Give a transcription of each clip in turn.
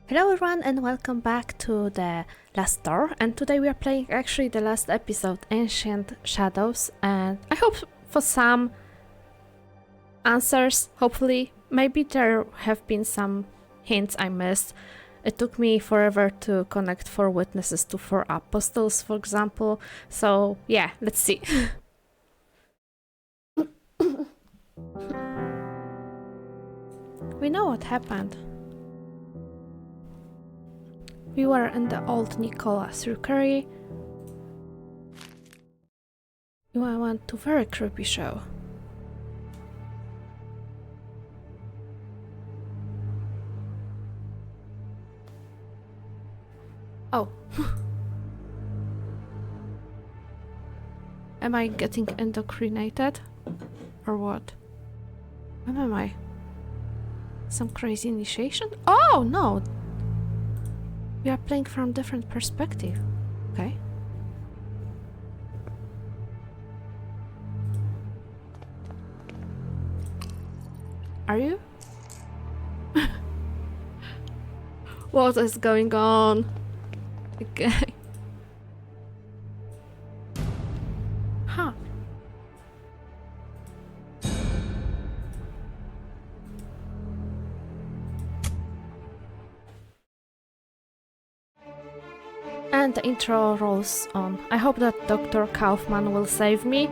Hello everyone and welcome back to the last door, and today we are playing actually the last episode, Ancient Shadows, and I hope for some answers, hopefully. Maybe there have been some hints I missed. It took me forever to connect 4 witnesses to 4 apostles, for example, so yeah, let's see. We know what happened. We were in the old Nicholas Rookery. We went to very creepy show. Oh. Am I getting indoctrinated? Or what? When am I? Some crazy initiation? Oh, no! We are playing from different perspective. Okay. Are you? What is going on? Okay. Huh. And the intro rolls on. I hope that Dr. Kaufman will save me.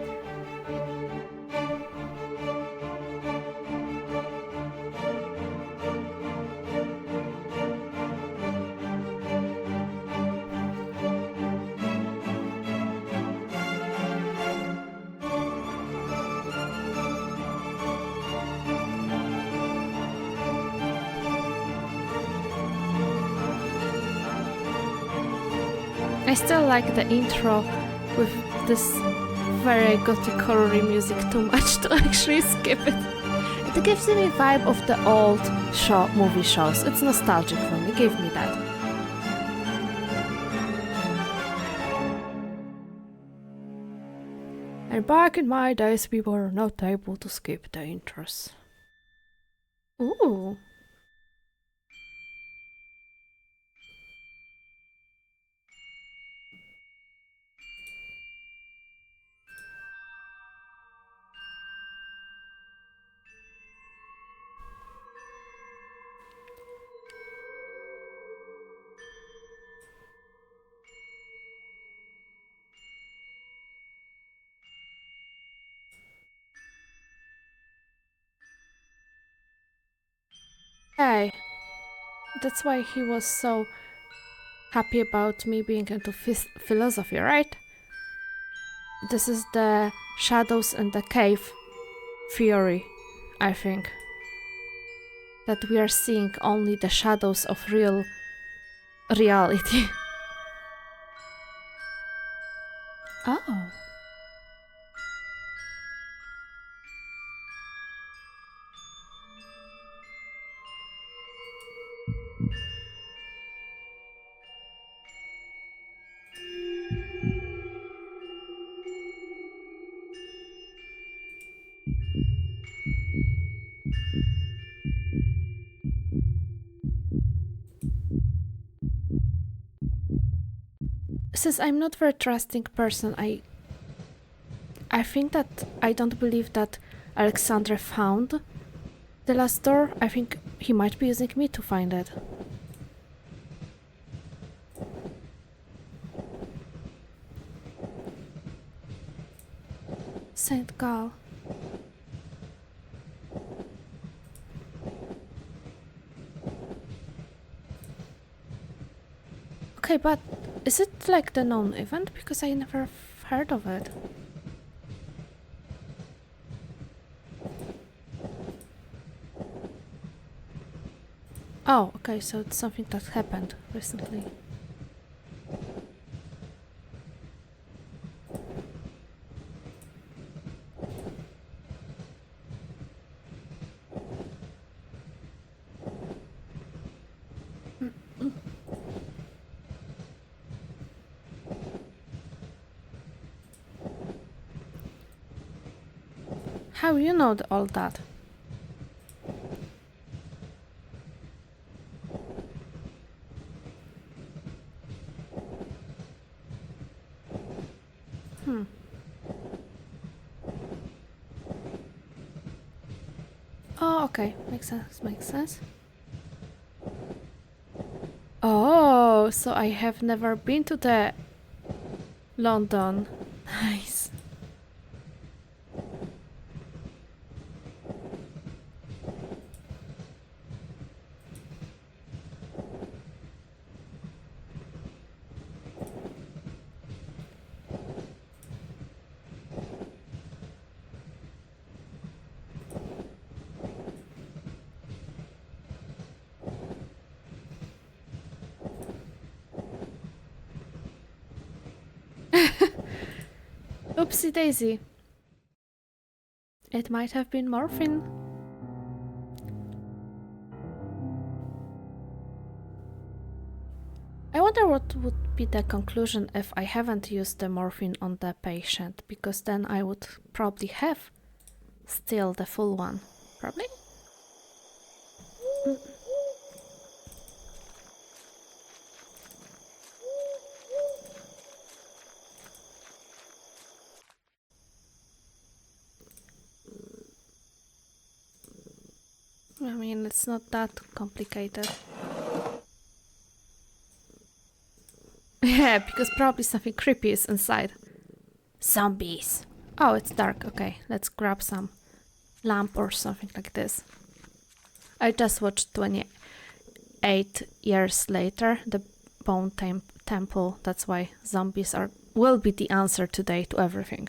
I still like the intro with this very gothic horror music too much to actually skip it. It gives me a vibe of the old movie shows. It's nostalgic for me, give me that. And back in my days we were not able to skip the intros. Ooh. Hey, that's why he was so happy about me being into philosophy, right? This is the shadows in the cave theory, I think. That we are seeing only the shadows of reality. Oh. Since I'm not very trusting person, I think that I don't believe that Alexandre found the last door. I think he might be using me to find it. Saint Gal. Okay, but is it like the known event? Because I never heard of it. Oh, okay, so it's something that happened recently. How you know all that? Oh, okay. Makes sense, makes sense. Oh, so I have never been to the London. Nice. Oopsie daisy. It might have been morphine. I wonder what would be the conclusion if I haven't used the morphine on the patient, because then I would probably have still the full one. Probably? I mean, it's not that complicated. Yeah, because probably something creepy is inside. Zombies! Oh, it's dark. Okay, let's grab some lamp or something like this. I just watched 28 years later, the Bone Temple. That's why zombies will be the answer today to everything.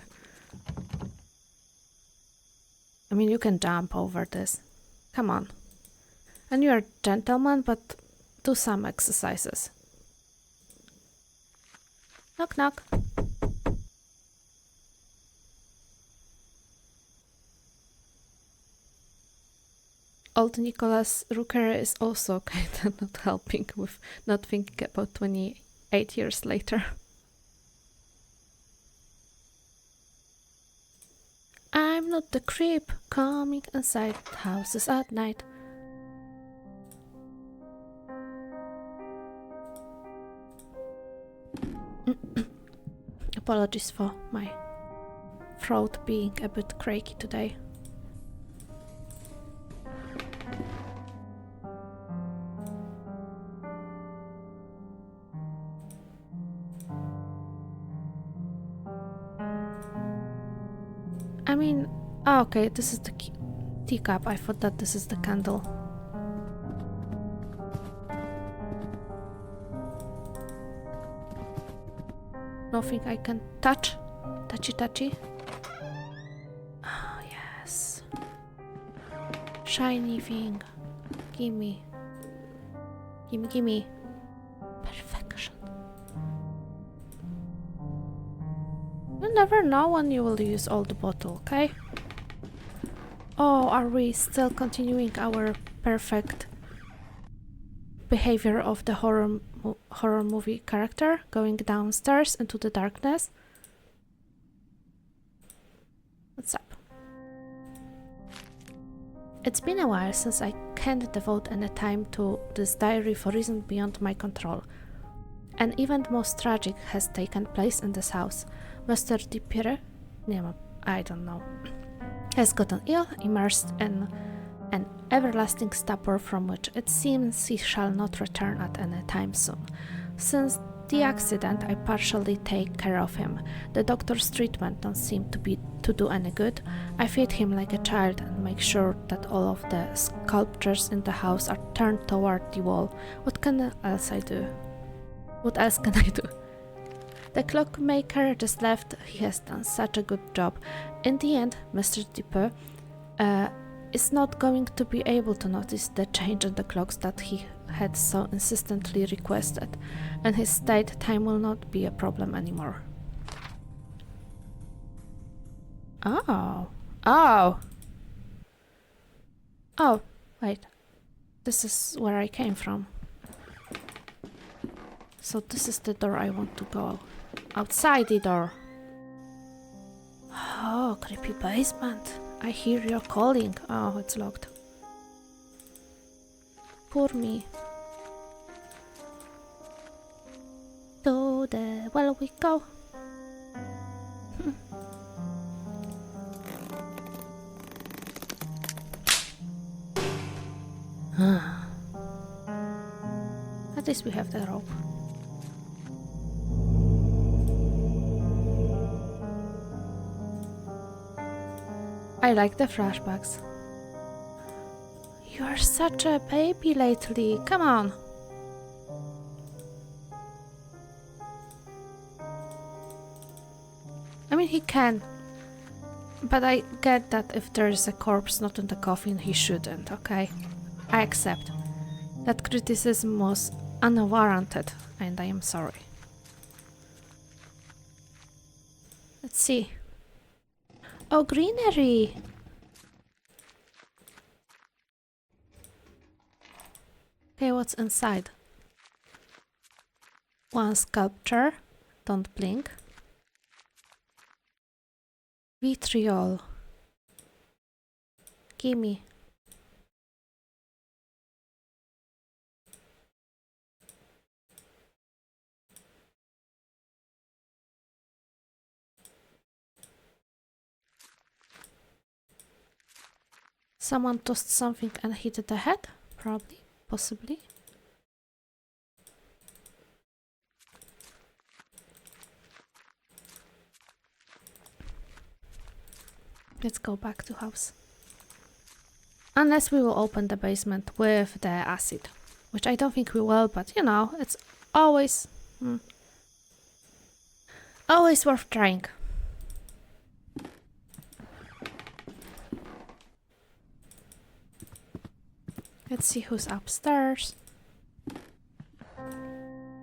I mean, you can jump over this. Come on. And you're a gentleman, but do some exercises. Knock knock. Old Nicholas Rooker is also kind of not helping with not thinking about 28 years later. I'm not the creep coming inside houses at night. Apologies for my throat being a bit cracky today. I mean, okay, this is the teacup. I thought that this is the candle. Nothing I can touch. Touchy. Oh, yes. Shiny thing. Gimme. Gimme. Perfection. You never know when you will use all the bottle, okay? Oh, are we still continuing our perfect behavior of the horror movie character, going downstairs into the darkness? What's up? It's been a while since I can't devote any time to this diary for reasons beyond my control. An event most tragic has taken place in this house. Mr. Dipire, I don't know, has gotten ill, immersed in an everlasting stupor from which it seems he shall not return at any time soon. Since the accident, I partially take care of him. The doctor's treatment don't seem to do any good. I feed him like a child and make sure that all of the sculptures in the house are turned toward the wall. What else can I do? The clockmaker just left. He has done such a good job. In the end, Mr. Dipper is not going to be able to notice the change in the clocks that he had so insistently requested, and his state time will not be a problem anymore. Oh, wait. This is where I came from. So this is the door I want to go. Outside the door. Oh, creepy basement. I hear you calling. Oh, it's locked. Poor me. To the well we go. least we have the rope. I like the flashbacks. You're such a baby lately. Come on. I mean, he can. But I get that if there's a corpse not in the coffin, he shouldn't, okay? I accept. That criticism was unwarranted, and I am sorry. Let's see. Oh, greenery! Okay, what's inside? One sculpture. Don't blink. Vitriol. Gimme. Someone tossed something and hit the head? Probably. Possibly. Let's go back to house. Unless we will open the basement with the acid. Which I don't think we will, but you know, it's always... always worth trying. Let's see who's upstairs.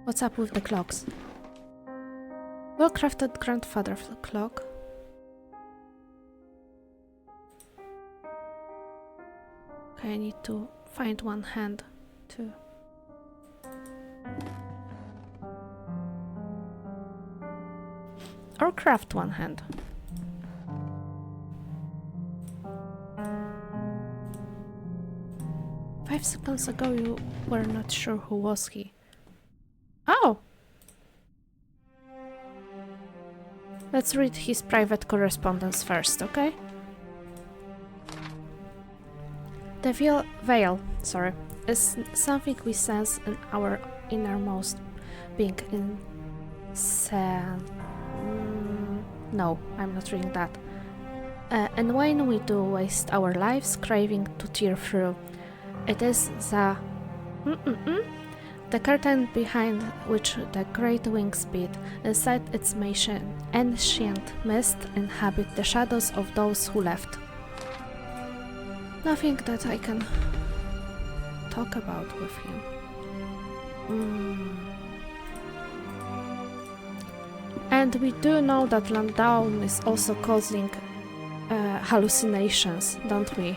What's up with the clocks? Well-crafted grandfather clock. Okay, I need to find one hand too. Or craft one hand. Five seconds ago you were not sure who was he. Oh! Let's read his private correspondence first, okay? The veil, is something we sense in our innermost being. No, I'm not reading that. And when we do waste our lives craving to tear through, it is the curtain behind which the great wings beat. Inside its ancient mist inhabit the shadows of those who left. Nothing that I can talk about with him. And we do know that Latte&Levels is also causing hallucinations, don't we?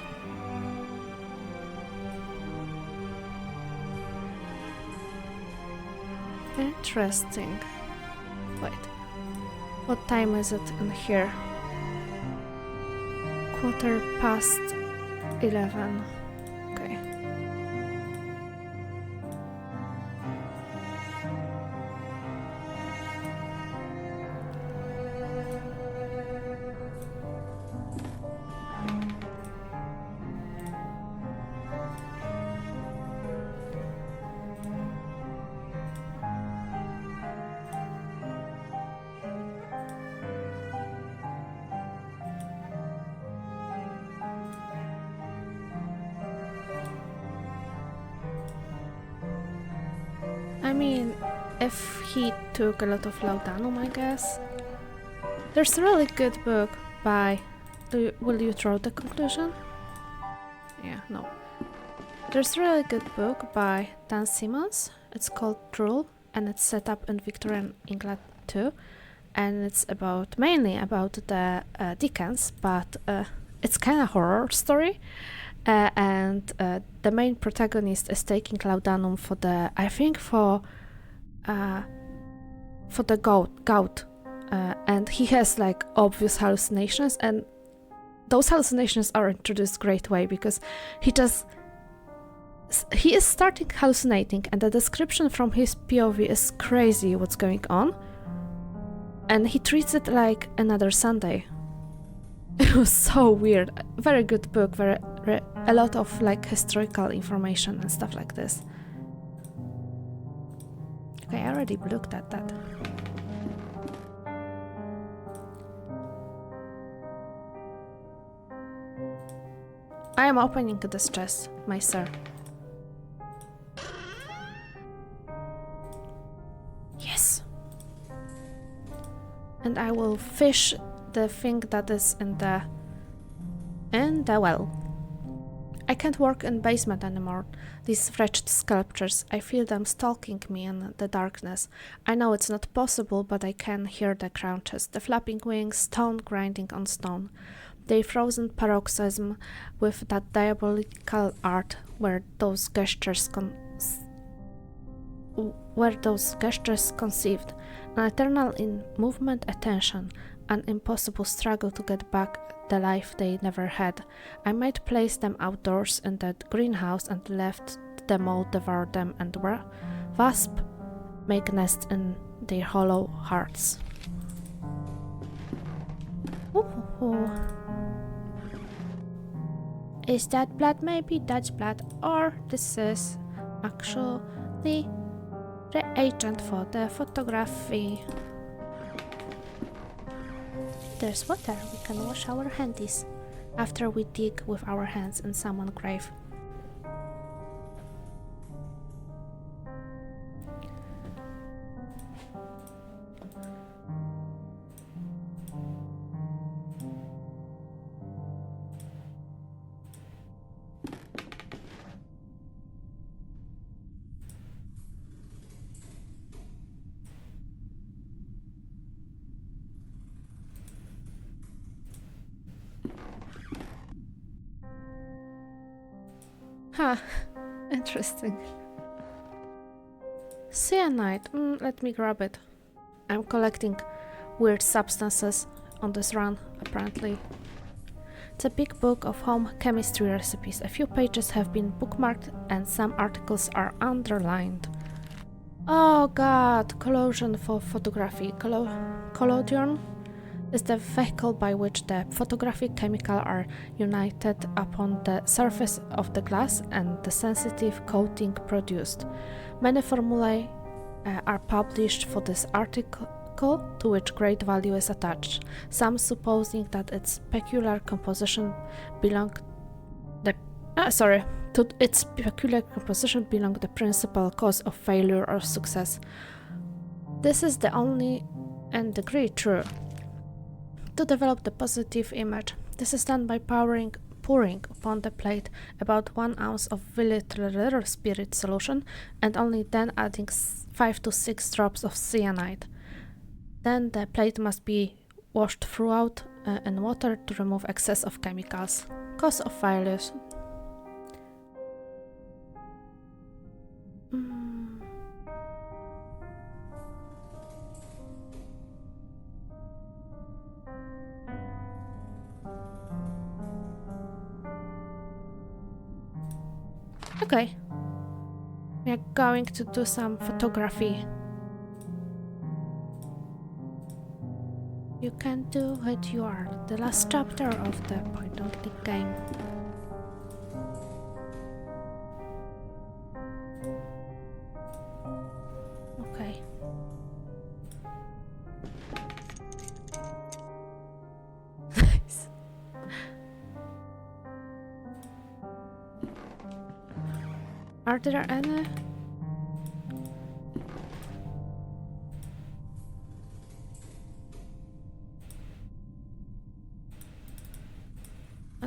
Interesting. Wait. What time is it in here? 11:15. Okay. I mean, if he took a lot of laudanum, I guess. There's a really good book by... will you draw the conclusion? Yeah, no. There's a really good book by Dan Simmons. It's called Drool, and it's set up in Victorian England too. And it's mainly about the Dickens, but it's kind of horror story. And the main protagonist is taking laudanum for the, I think for the gout, and he has like obvious hallucinations, and those hallucinations are introduced great way because he is starting hallucinating, and the description from his POV is crazy what's going on, and he treats it like another Sunday. It was so weird. Very good book, a lot of like historical information and stuff like this. Okay, I already looked at that. I am opening this chest, my sir. Yes! And I will fish the thing that is in the well. I can't work in basement anymore. These wretched sculptures, I feel them stalking me in the darkness. I know it's not possible, but I can hear the crunches, the flapping wings, stone grinding on stone. Their frozen paroxysm with that diabolical art where those gestures conceived, an eternal in movement attention, an impossible struggle to get back the life they never had. I might place them outdoors in that greenhouse and let the mold devour them and wasp make nests in their hollow hearts. Ooh. Is that blood? Maybe that's blood, or this is actually reagent for the photography. There's water. We can wash our handies after we dig with our hands in someone's grave. Huh, interesting. Cyanide, let me grab it. I'm collecting weird substances on this run, apparently. It's a big book of home chemistry recipes. A few pages have been bookmarked and some articles are underlined. Oh god, collodion for photography. Collodion is the vehicle by which the photographic chemicals are united upon the surface of the glass and the sensitive coating produced. Many formulae are published for this article, to which great value is attached, some supposing that its peculiar composition belong the principal cause of failure or success. This is the only and degree true. To develop the positive image, this is done by pouring upon the plate about 1 ounce of little spirit solution and only then adding 5 to 6 drops of cyanide. Then the plate must be washed throughout in water to remove excess of chemicals. Cause of failures. Okay. We are going to do some photography. You can do it, you are the last chapter of the point-and-click game. Okay. Nice. Are there any?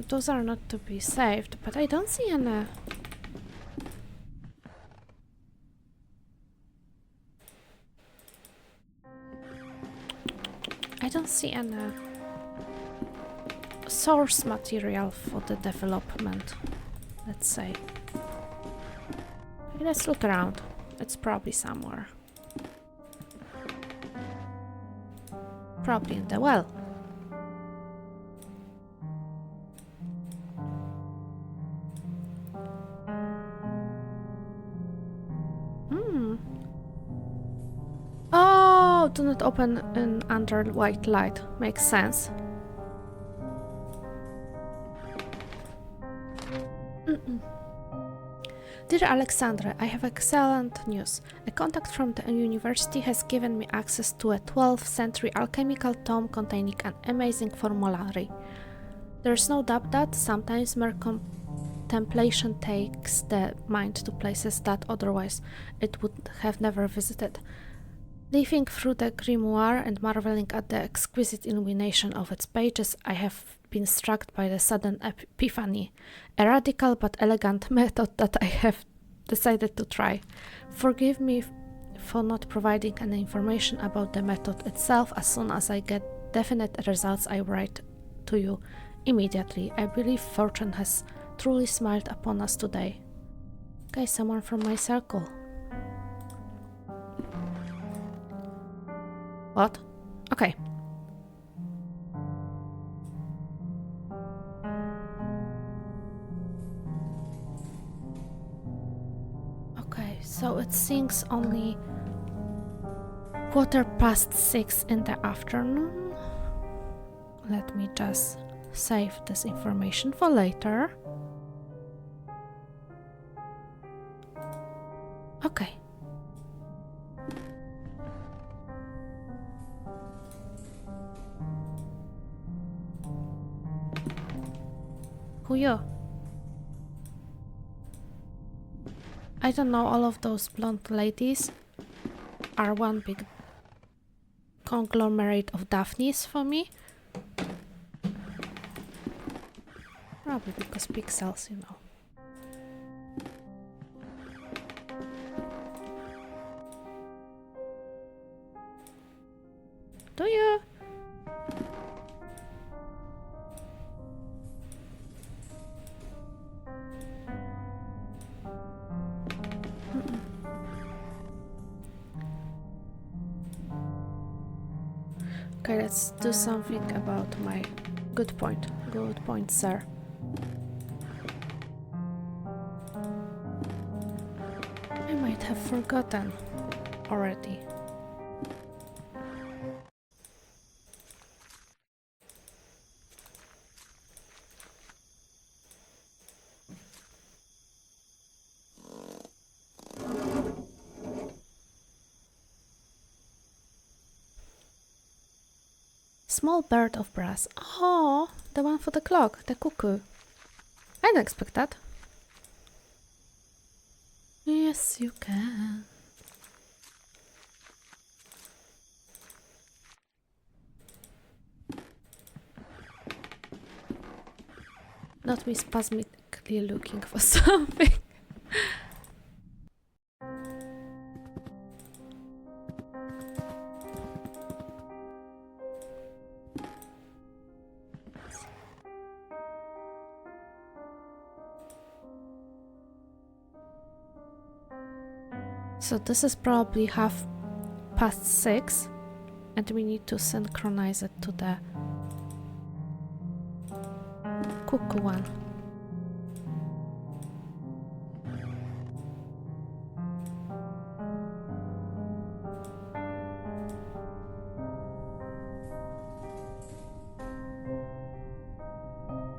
Those are not to be saved, but I don't see any. I don't see any source material for the development, let's say. Okay, let's look around. It's probably somewhere. Probably in the well. Oh, do not open in under white light. Makes sense. Dear Alexandra, I have excellent news. A contact from the university has given me access to a 12th century alchemical tome containing an amazing formulary. There's no doubt that sometimes mere contemplation takes the mind to places that otherwise it would have never visited. Leafing through the grimoire and marveling at the exquisite illumination of its pages, I have been struck by the sudden epiphany, a radical but elegant method that I have decided to try. Forgive me for not providing any information about the method itself. As soon as I get definite results, I write to you immediately. I believe fortune has truly smiled upon us today. Okay, someone from my circle. What? Okay. Okay, so it sings only 6:15 in the afternoon. Let me just save this information for later. Okay. Who you? I don't know, all of those blonde ladies are one big conglomerate of Daphnes for me. Probably because pixels, you know. Do you? Okay, let's do something about my... Good point. Good point, sir. I might have forgotten already. Small bird of brass. Oh, the one for the clock, the cuckoo. I didn't expect that. Yes, you can. Not me spasmically looking for something. So this is probably 6:30, and we need to synchronize it to the cuckoo one.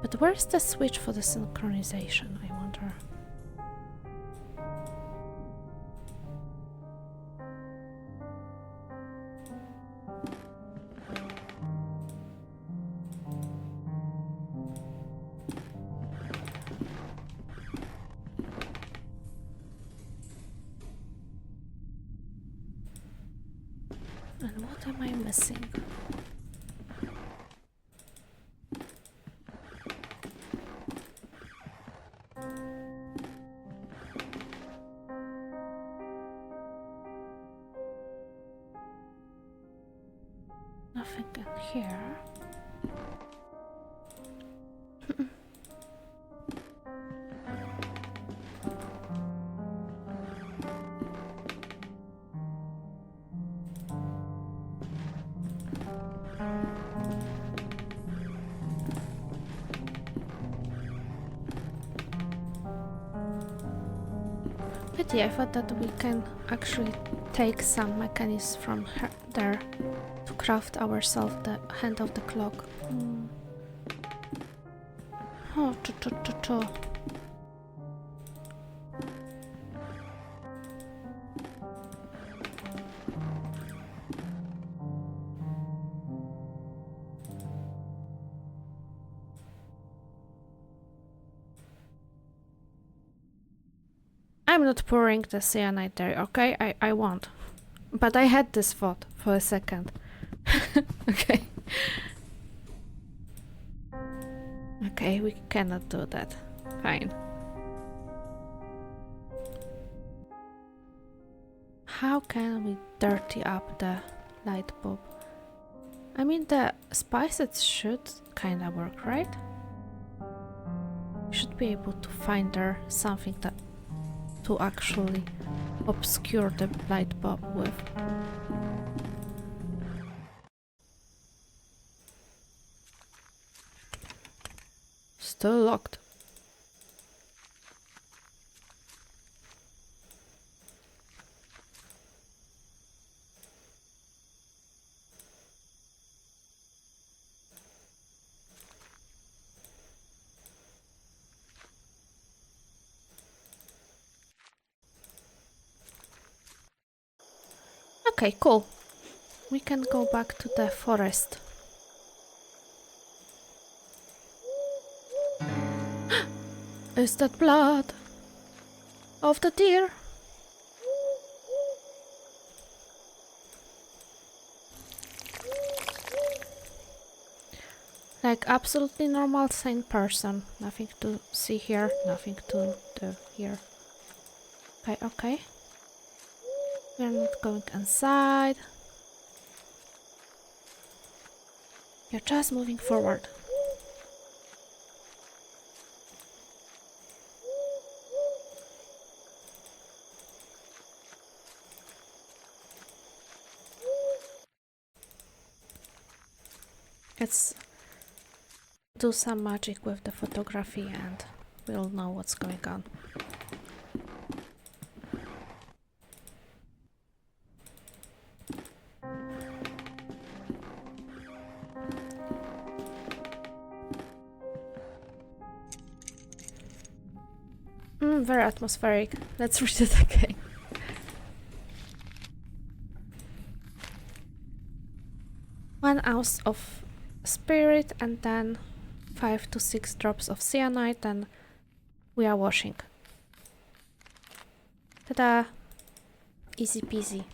But where's the switch for the synchronization, I wonder? And what am I missing? Nothing in here. But yeah, I thought that we can actually take some mechanisms from there to craft ourselves the hand of the clock. Oh, I'm not pouring the cyanide there, okay? I won't. But I had this thought for a second. Okay. Okay, we cannot do that. Fine. How can we dirty up the light bulb? I mean, the spices should kinda work, right? Should be able to find there something that to actually obscure the light bulb with. Still locked. Okay, cool. We can go back to the forest. Is that blood of the deer? Like absolutely normal, sane person. Nothing to see here, nothing to do here. Okay, okay. We're not going inside. You're just moving forward. Let's do some magic with the photography and we'll know what's going on. Very atmospheric. Let's read it again. One ounce of spirit and then 5 to 6 drops of cyanide, and we are washing. Ta-da! Easy peasy.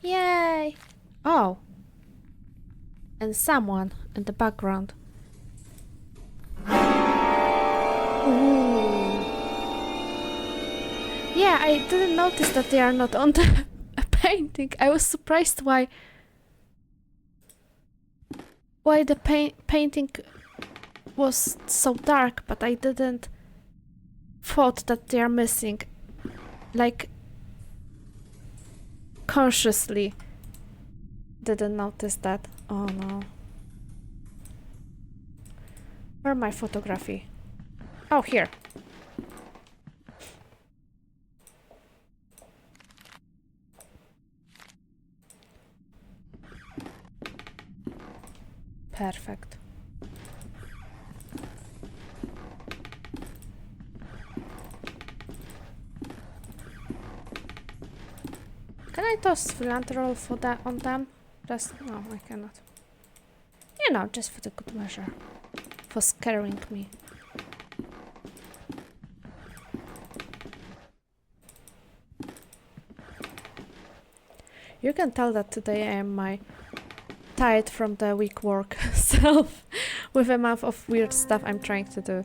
Yay! Oh! And someone in the background. Ooh. Yeah, I didn't notice that they are not on the painting. I was surprised why the painting was so dark, but I didn't thought that they are missing. Like, consciously didn't notice that. Oh no. Where my photography? Oh, here. Perfect. Can I toss philanthropy for that on them? Just no, I cannot. You know, just for the good measure. For scaring me. You can tell that today I am my tired from the week work self with a month of weird stuff I'm trying to do.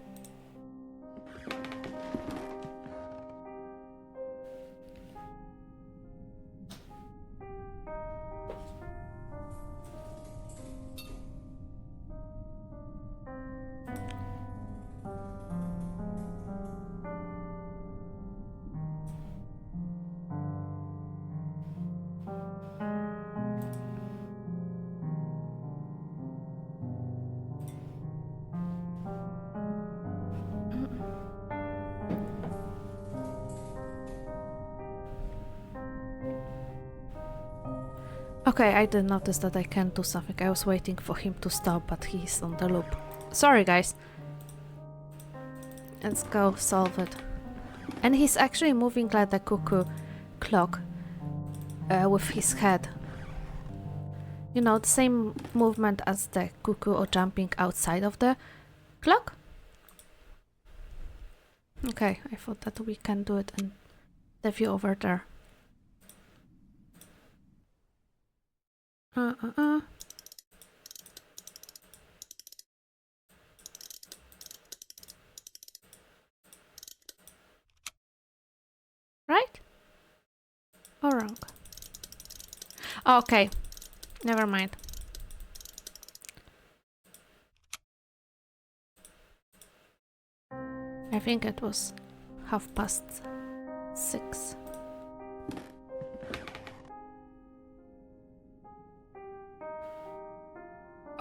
Okay, I didn't notice that I can't do something. I was waiting for him to stop, but he's on the loop. Sorry, guys. Let's go solve it. And he's actually moving like the cuckoo clock with his head. You know, the same movement as the cuckoo or jumping outside of the clock. Okay, I thought that we can do it in the view over there. Right? Or wrong? Okay, never mind. I think it was 6:30.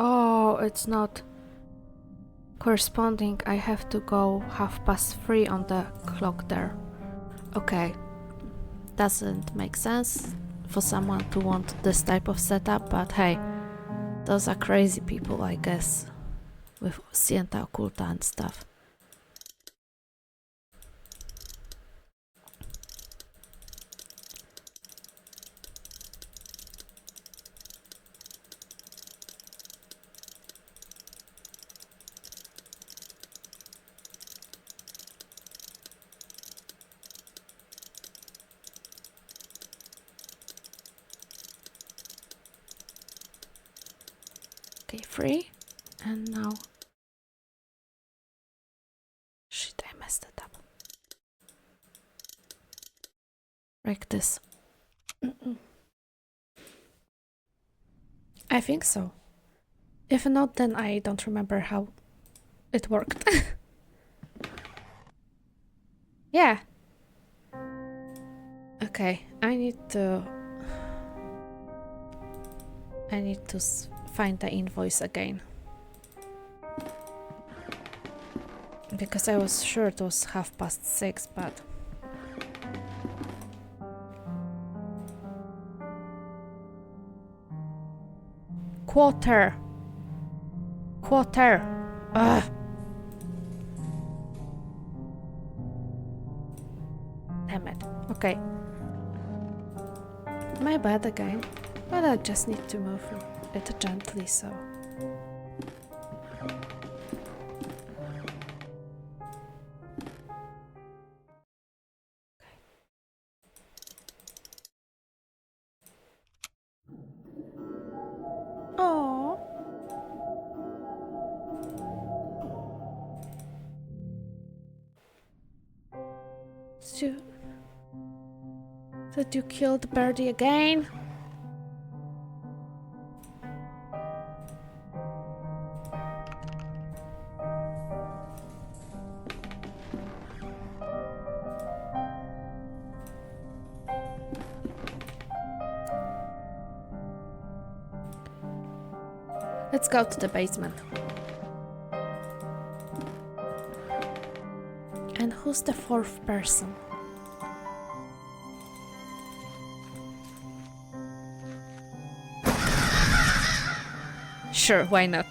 Oh, it's not corresponding. I have to go 3:30 on the clock there. Okay. Doesn't make sense for someone to want this type of setup, but hey, those are crazy people, I guess, with Sienta Occulta and stuff. Okay, 3. And now... Shit, I messed it up. Like this. I think so. If not, then I don't remember how it worked. Yeah. Okay, I need to find the invoice again. Because I was sure it was 6:30, but... Quarter! Ugh! Damn it. Okay. My bad again. But I just need to move it gently, so... Oh. Did you kill the birdie again? Let's go to the basement. And who's the 4th person? Sure, why not?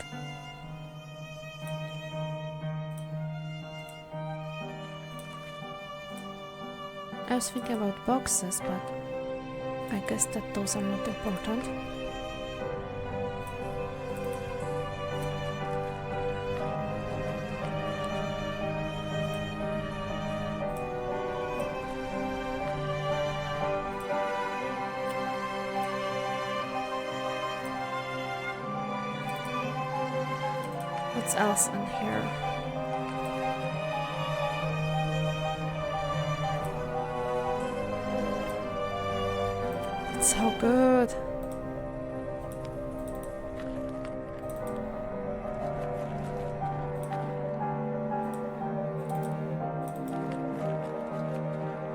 I was thinking about boxes, but I guess that those are not important. What's else in here? It's so good.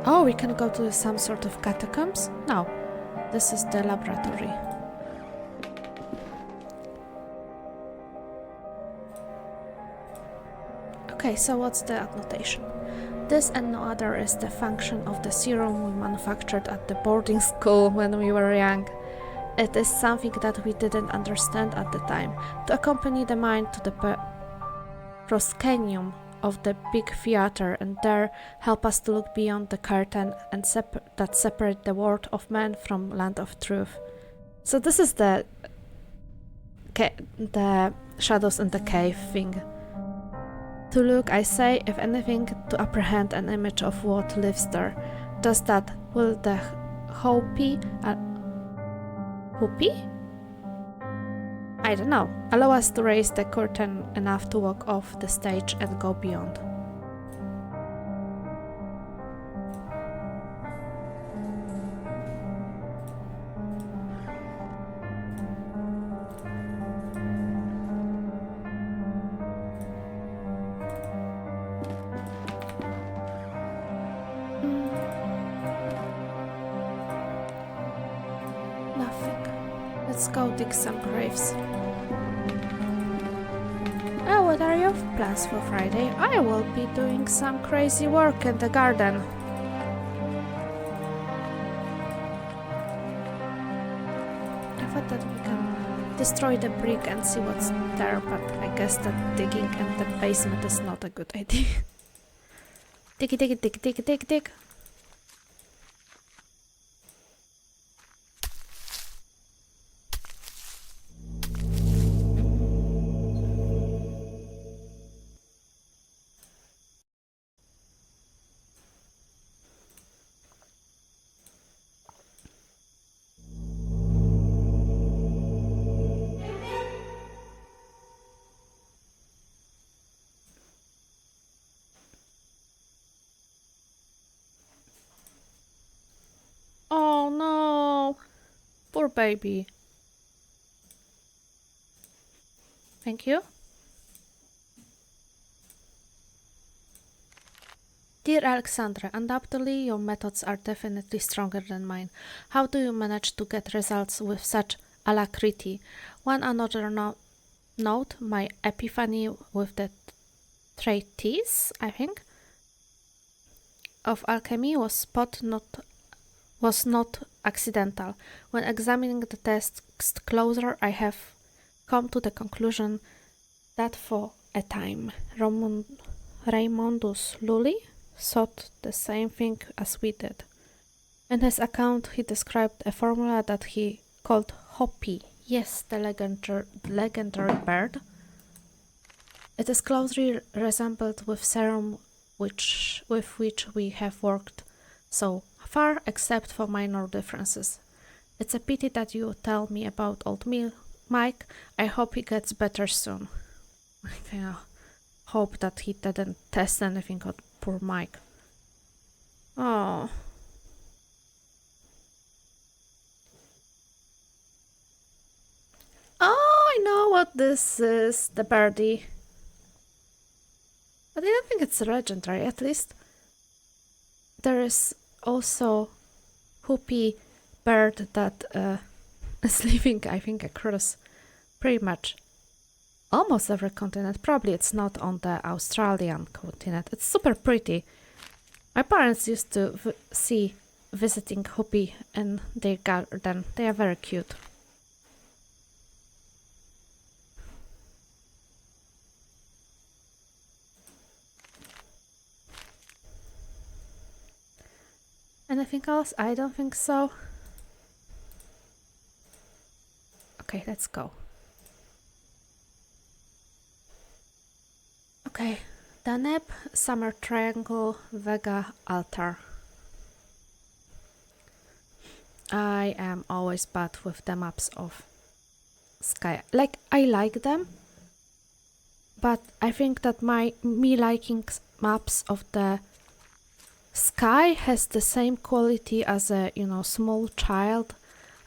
Oh, we can go to some sort of catacombs? No, this is the laboratory. Okay, so what's the annotation? This and no other is the function of the serum we manufactured at the boarding school when we were young. It is something that we didn't understand at the time. To accompany the mind to the proscenium of the big theater and there help us to look beyond the curtain and that separate the world of man from land of truth. So this is the shadows in the cave thing. To look, I say, if anything, to apprehend an image of what lives there. Does that will the Hopi? I don't know. Allow us to raise the curtain enough to walk off the stage and go beyond. Nothing. Let's go dig some graves. Oh, what are your plans for Friday? I will be doing some crazy work in the garden. I thought that we can destroy the brick and see what's there, but I guess that digging in the basement is not a good idea. Dig, dig, dig, dig, dig, dig. Oh no, poor baby. Thank you. Dear Alexandra, undoubtedly your methods are definitely stronger than mine. How do you manage to get results with such alacrity? One another note, my epiphany with the treatise, I think, of alchemy was not accidental. When examining the text closer, I have come to the conclusion that for a time Raymondus Lully thought the same thing as we did. In his account, he described a formula that he called Hopi. Yes, the legendary bird. It is closely resembled with serum with which we have worked so far, except for minor differences. It's a pity that you tell me about old Mike. I hope he gets better soon. I hope that he didn't test anything on poor Mike. Oh. Oh, I know what this is, the birdie. But I don't think it's legendary, at least. There is also Hopi bird that is living, I think, across pretty much almost every continent. Probably it's not on the Australian continent. It's super pretty. My parents used to see visiting Hopi in their garden. They are very cute. Anything else? I don't think so. Okay, let's go. Okay, Daneb, Summer Triangle, Vega, Altar. I am always bad with the maps of Sky. Like, I like them, but I think that me liking maps of the Sky has the same quality as a, small child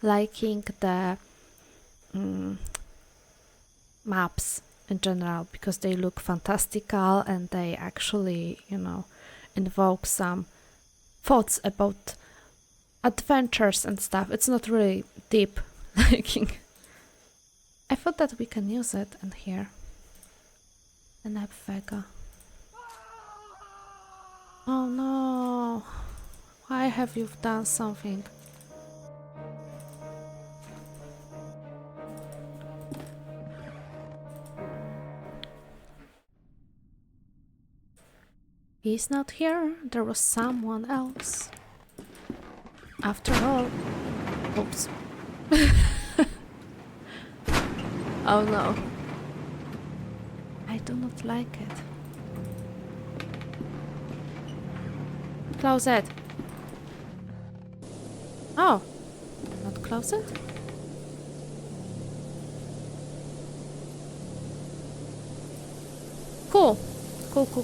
liking the maps in general, because they look fantastical and they actually, invoke some thoughts about adventures and stuff. It's not really deep liking. I thought that we can use it in here. The Neb Vega. Oh no! Why have you done something? He's not here. There was someone else. After all... Oops. Oh no. I do not like it. Close it. Oh. Not close it? Cool.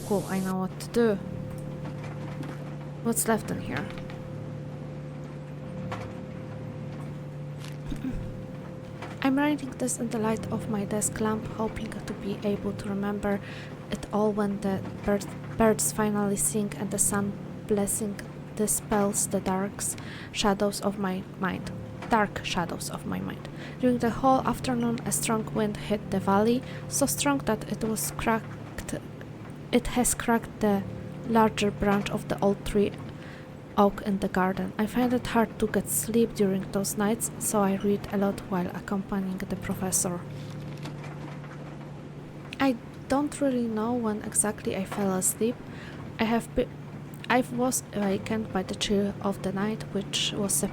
Cool. I know what to do. What's left in here? I'm writing this in the light of my desk lamp, hoping to be able to remember it all when the birds finally sing and the sun blessing dispels the dark shadows of my mind. During the whole afternoon, a strong wind hit the valley, so strong that it has cracked the larger branch of the old tree oak in the garden. I find it hard to get sleep during those nights, so I read a lot while accompanying the professor. I don't really know when exactly I fell asleep. I was awakened by the chill of the night, which was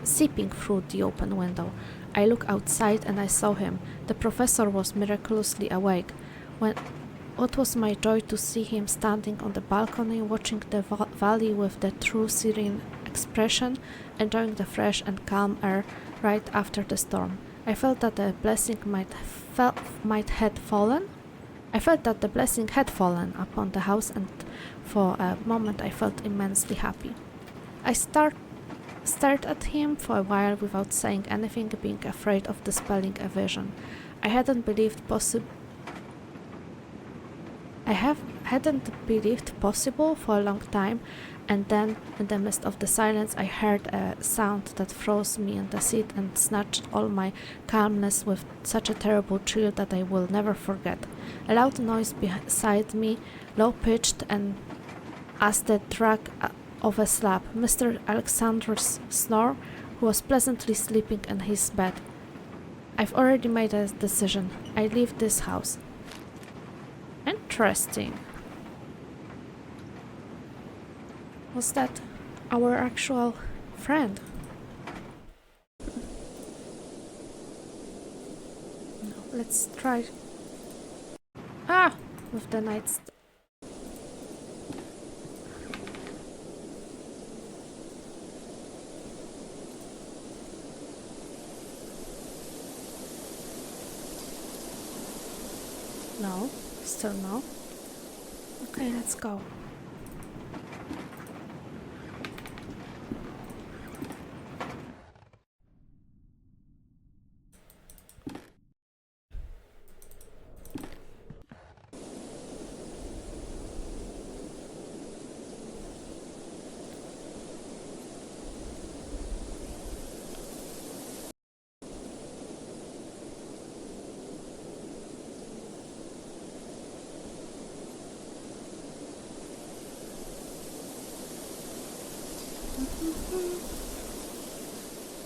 seeping through the open window. I looked outside and I saw him. The professor was miraculously awake. What was my joy to see him standing on the balcony, watching the valley with the true serene expression, enjoying the fresh and calm air right after the storm. I felt that the blessing had fallen. I felt that the blessing had fallen upon the house, and for a moment I felt immensely happy. I stared at him for a while without saying anything, being afraid of dispelling a vision. I hadn't believed possible for a long time, and then, in the midst of the silence, I heard a sound that froze me in the seat and snatched all my calmness with such a terrible chill that I will never forget. A loud noise beside me, low-pitched and as the drag of a slab. Mr. Alexander's snore, who was pleasantly sleeping in his bed. I've already made a decision. I leave this house. Interesting. Was that our actual friend? No, let's try. Ah! With the night's. No, still no. Okay, let's go.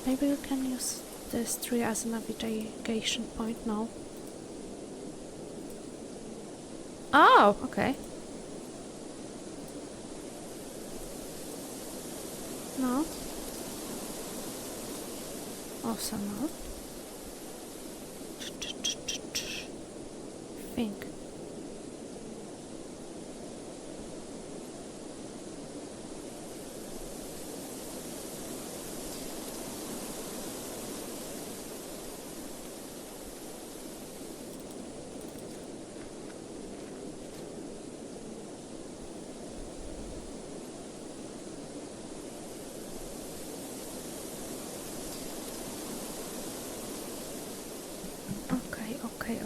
Maybe we can use this tree as a navigation point now. Oh, okay. No. Also no. Think.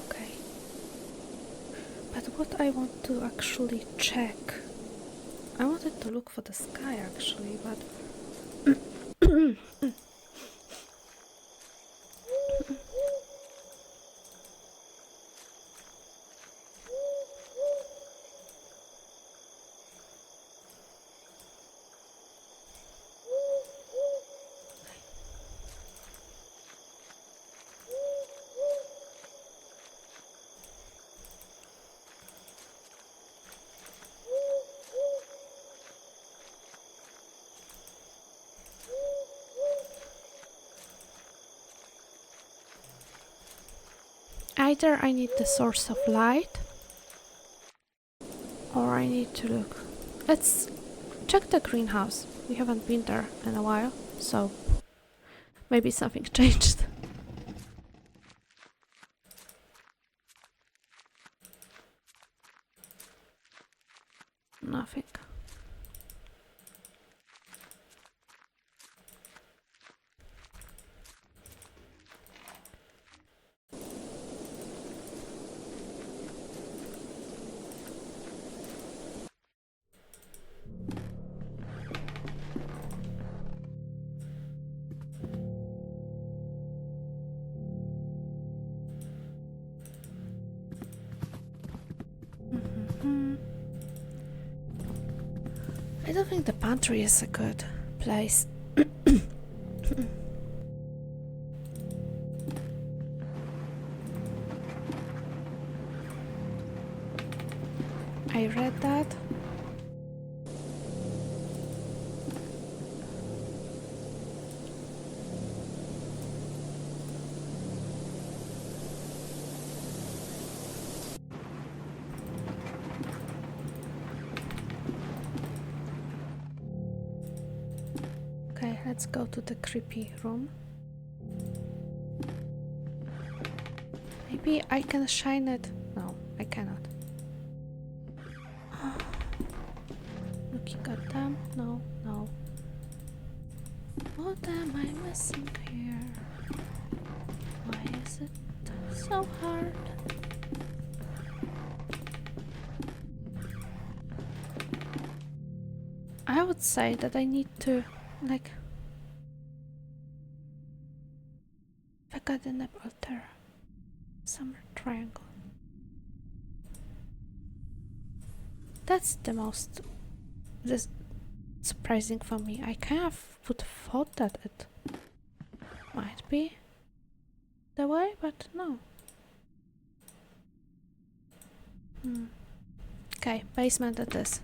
Okay. But what I want to actually check... I wanted to look for the sky actually, but... Either I need the source of light, or I need to look. Let's check the greenhouse. We haven't been there in a while, so maybe something changed. Nothing. I don't think the pantry is a good place. I read that. Okay, let's go to the creepy room. Maybe I can shine it. No, I cannot. Looking at them. No, no. What am I missing here? Why is it so hard? I would say that I need to, like, the garden altar. Summer triangle. That's the most surprising for me. I kind of would have thought that it might be the way, but no. Okay, basement it is.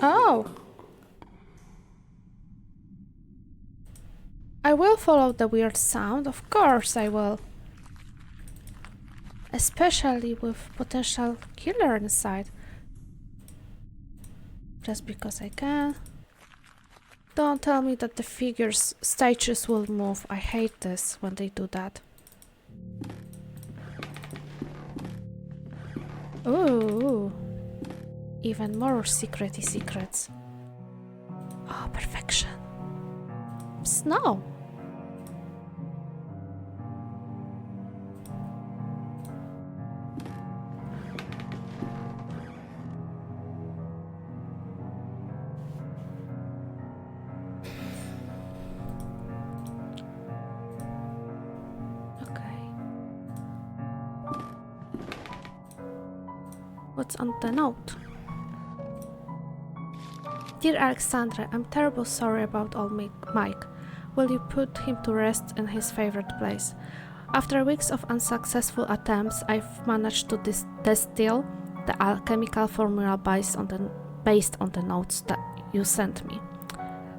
Oh! I will follow the weird sound, of course I will. Especially with potential killer inside. Just because I can. Don't tell me that the figures, statues will move. I hate this when they do that. Ooh. Even more secrety secrets. Oh, perfection. Snow. What's on the note? Dear Alexandra, I'm terribly sorry about old Mike. Will you put him to rest in his favorite place? After weeks of unsuccessful attempts, I've managed to distill the alchemical formula based on the notes that you sent me.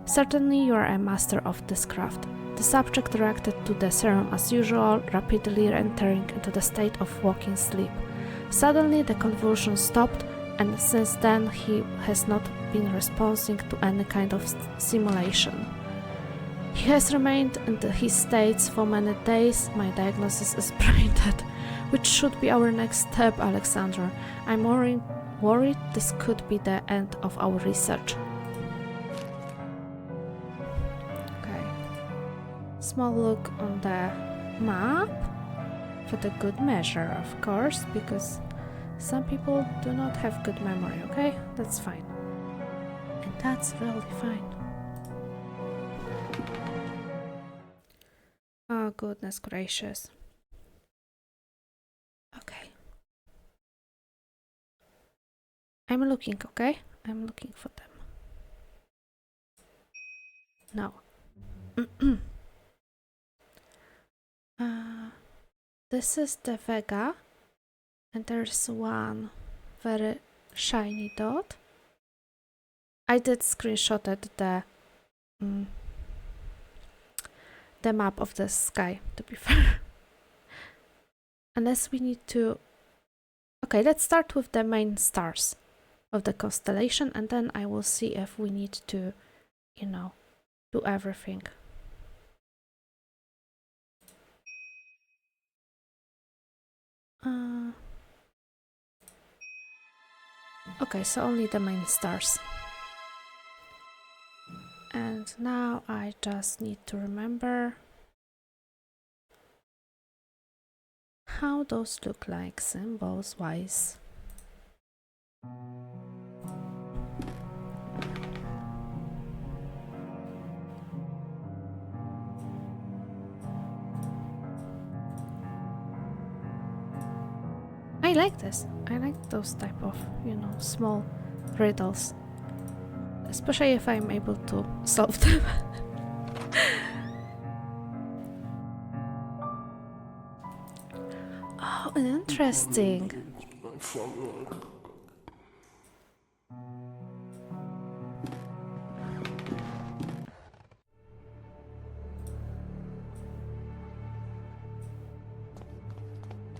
Certainly you are a master of this craft. The subject reacted to the serum as usual, rapidly entering into the state of walking sleep. Suddenly the convulsion stopped, and since then he has not been responding to any kind of simulation. He has remained in his states for many days. My diagnosis is brain dead, which should be our next step, Alexandra. I'm worried this could be the end of our research. Okay. Small look on the map. For the good measure, of course, because some people do not have good memory, okay? That's fine. And that's really fine. goodness gracious. Okay. I'm looking, okay? I'm looking for them. No. This is the Vega, and there's one very shiny dot. I did screenshotted the map of the sky, to be fair. Unless we need to... Okay, let's start with the main stars of the constellation, and then I will see if we need to, you know, do everything. Okay, so only the main stars. And now I just need to remember how those look like symbols wise. I like this. I like those type of, you know, small riddles. Especially if I'm able to solve them. Oh, interesting.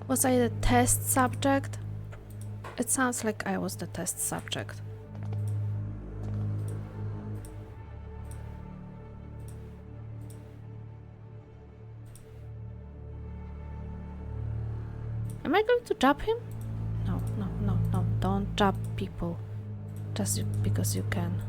Was I the test subject? It sounds like I was the test subject. Am I going to jab him? No, no, no, no. Don't jab people. Just because you can.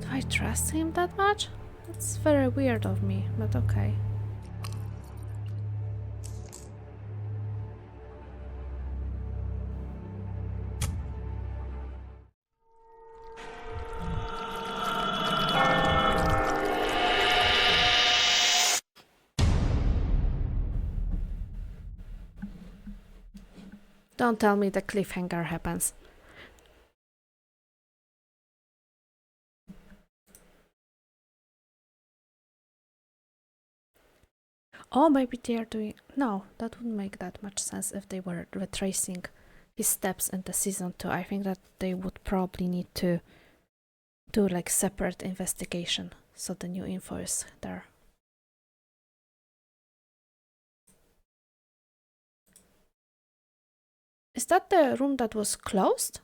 Do I trust him that much? That's very weird of me, but okay. Don't tell me the cliffhanger happens. Oh, maybe they are doing... No, that wouldn't make that much sense if they were retracing his steps in the season 2. I think that they would probably need to do like separate investigation, so the new info is there. Is that the room that was closed?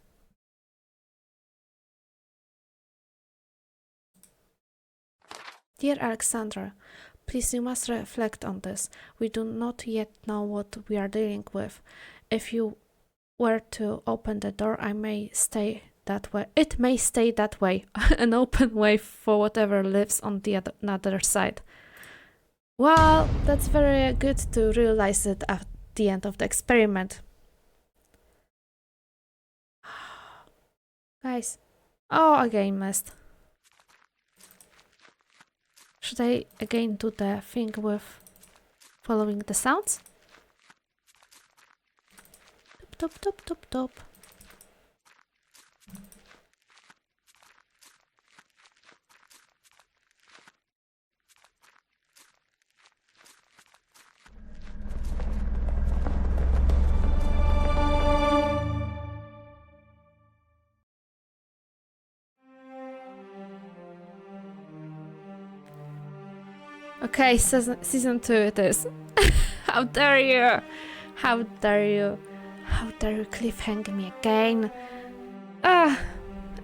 Dear Alexandra, please, you must reflect on this. We do not yet know what we are dealing with. If you were to open the door, I may stay that way. It may stay that way, an open way for whatever lives on the other side. Well, that's very good to realize it at the end of the experiment. Guys. Oh, again missed. Should I again do the thing with following the sounds? Top, top, top, top, top. Okay, season 2 it is. How dare you! How dare you! How dare you cliffhang me again?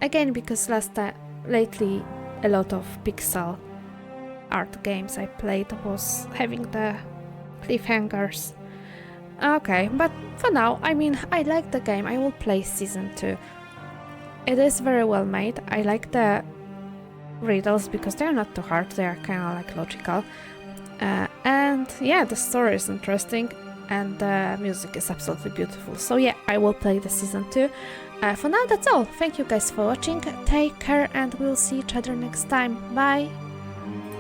Again, because lately a lot of pixel art games I played was having the cliffhangers. Okay, but for now, I mean, I like the game. I will play season 2. It is very well made. I like the riddles because they're not too hard, they are kind of like logical. And yeah, the story is interesting and the music is absolutely beautiful. So yeah, I will play the season 2. For now, that's all. Thank you guys for watching. Take care and we'll see each other next time. Bye!